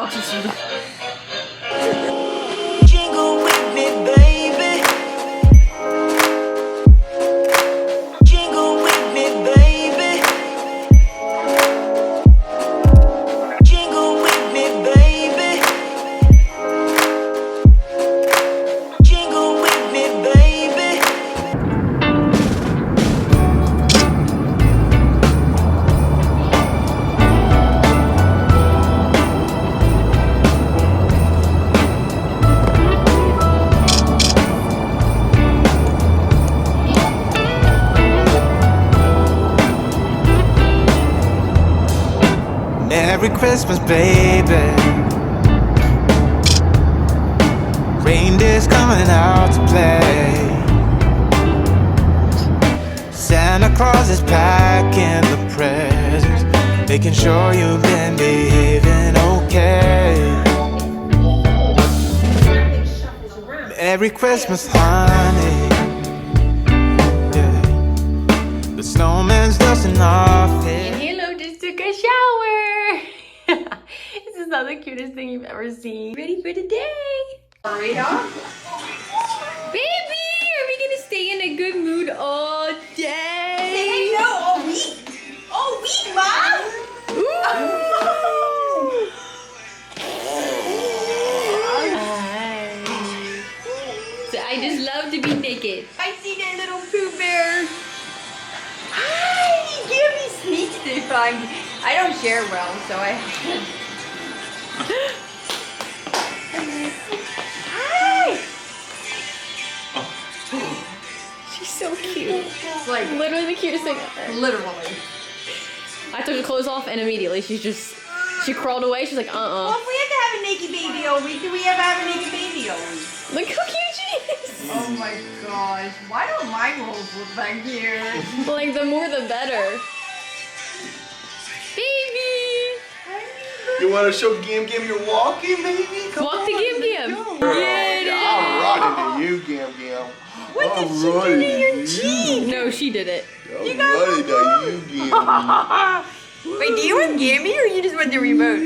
吃吃的。 Jingle with me, baby. Jingle with me, baby. Jingle with me, baby. Jingle with me, baby. Merry Christmas, baby. Reindeer's coming out to play. Santa Claus is packing the presents, making sure you've been behaving okay. Merry Christmas, honey. Yeah. The snowman's dusting off his. Hello, just took a shower. This is not the cutest thing you've ever seen. Ready for the day. Rita? Baby, are we gonna stay in a good mood all day? No, all week. All week, Mom. So I just love to be naked. I see that little Pooh Bear. Hi, give me sneaks if I don't share well, so I. Hi. She's so cute. Like literally the cutest thing ever. Literally. I took her clothes off and immediately she crawled away. She's like, Well, if we had to have a naked baby all week, do we ever have a naked baby all week? Look how cute she is. Oh my gosh. Why don't my rolls look like here? Like the more the better. Baby. You want to show Gam Gam you're walking, baby? Come Walk on, the Gam let's Gam. go. Get it. I'm running to you, Gam Gam. What did she do to your cheek? No, she did it. I'm running to you, Gam. Wait, do you want Gammy or you just want the remote?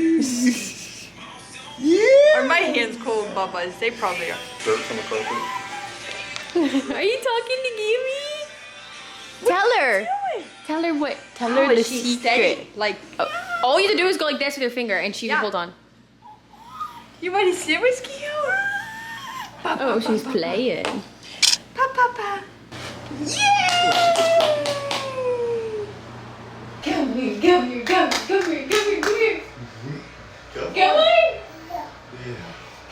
Yeah. Are my hands cold, Bubba's? They probably are. Dirt from the carpet. Are you talking to Gimme? Tell her. Tell her what? Tell her the secret. Steady. Like, All you have to do is go like this with your finger, and she Yeah. can hold on. you want to sit with Kyo? Oh, she's playing. Papa. Come here, come here, come here, come here, come here, come here. Come on. Yeah.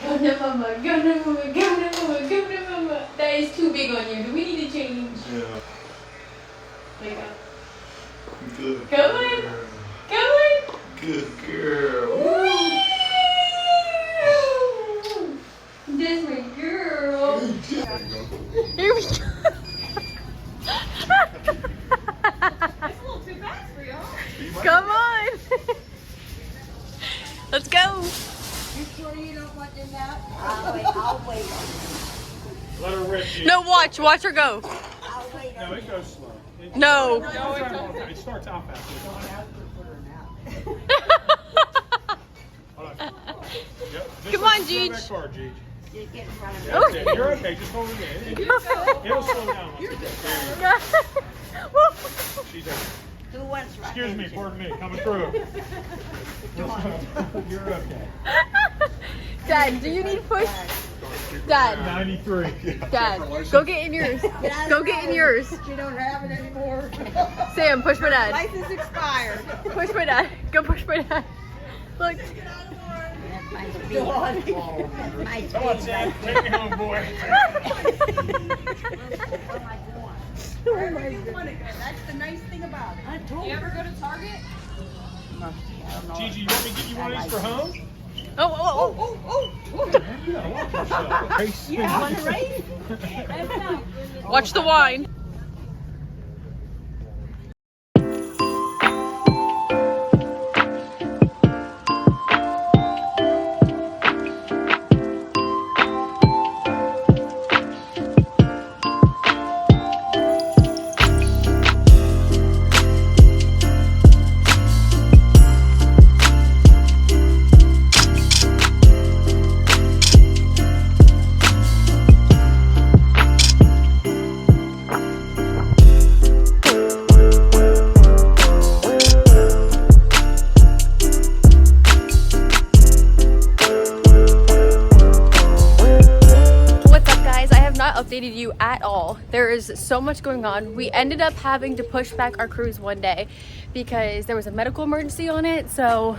Come to mama, come to mama, come to mama, come to mama. That is too big on you. Do we need to change? Yeah. Wake up. Good. Come on. Come on. Good girl. That's my girl. There you go. Here we go. That's a little too fast for y'all. Come on. Let's go. You sure you don't want them out? I'll wait. Let her rip you. No, watch her go. I'll wait. No, it goes slow. No. It starts out fast. Hold on. Yep, just Come like on, the Jeej. back car, Jeej. You get in front of me. That's it. You're okay. Just hold it in. It'll slow down. Once it gets there. She's okay. Who wants right? Excuse me, pardon me, coming through. You're okay. Dad, do you need push? Dad, 93. Dad, go get in yours. Go get in yours. You don't have it anymore. Sam, push my dad. License expired. Push my dad. Go push my dad. Look. My speed. My Come on, Sam. Take me home, boy. Oh my goodness. That's the nice thing about it. You ever go to Target? Gigi, you want me to get you one of these for home? Oh. You gotta watch yourself. You want to raise? Watch the wine. updated you at all. There is so much going on. We ended up having to push back our cruise one day because there was a medical emergency on it. So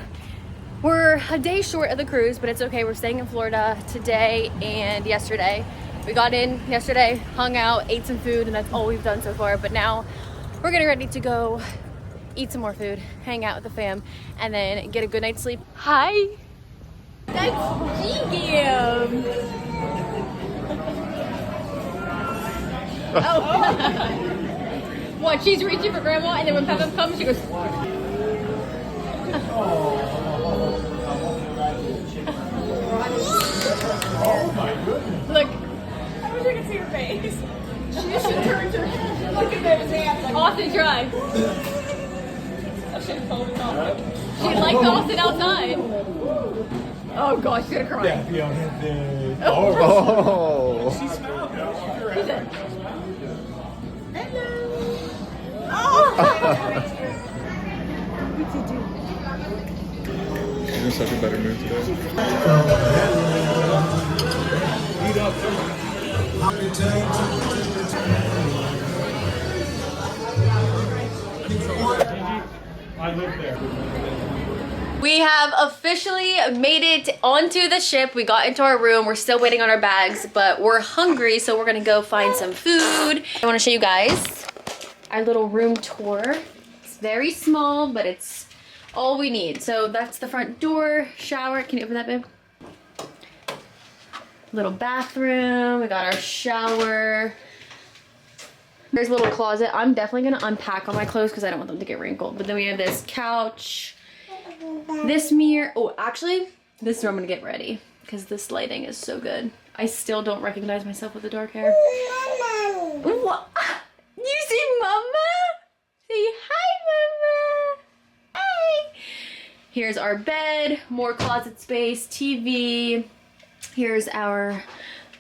we're a day short of the cruise, but it's okay. We're staying in Florida today and yesterday. We got in yesterday, hung out, ate some food, and that's all we've done so far. But now we're getting ready to go eat some more food, hang out with the fam, and then get a good night's sleep. Hi! That's G-Gam! Oh! What, she's reaching for grandma, and then when Peppa comes, she goes... Oh my goodness. Look. I wish I could see her face. She should turn to look at those hands. Like, Austin, try. I should have told her. She likes Austin outside. Oh gosh, she's gonna cry. Yeah, Fiona. Oh. She smelled it. She said, She's in such a better mood today. I live there. we have officially made it onto the ship. We got into our room. We're still waiting on our bags, but we're hungry, so we're gonna go find some food. I wanna show you guys our little room tour. It's very small, but it's all we need. So that's the front door, shower. Can you open that, babe? Little bathroom. We got our shower. There's a little closet. I'm definitely gonna unpack all my clothes because I don't want them to get wrinkled. But then we have this couch, this mirror. Oh, actually, this is where I'm gonna get ready because this lighting is so good. I still don't recognize myself with the dark hair. What? You see Mama? Say hi, Mama. Hi. Here's our bed, more closet space, TV. Here's our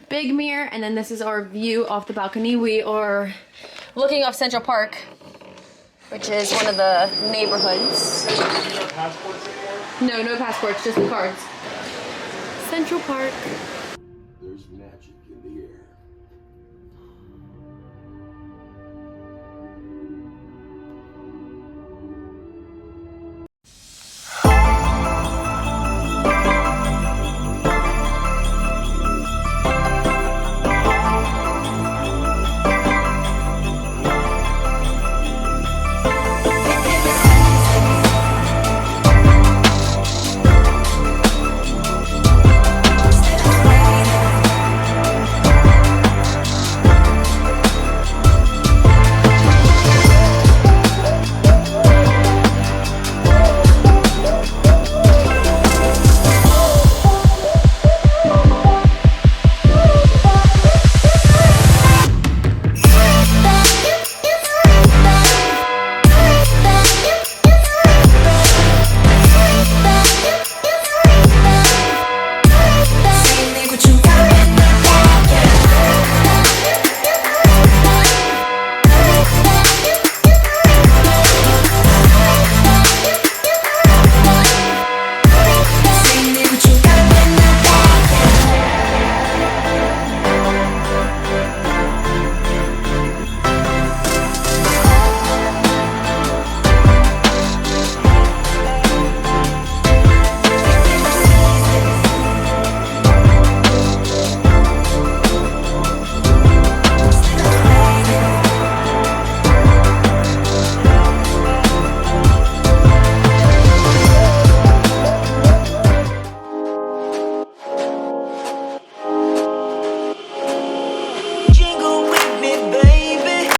big mirror, and then this is our view off the balcony. We are looking off Central Park, which is one of the neighborhoods. No, no passports, just the cards. Central Park. There's magic in the air.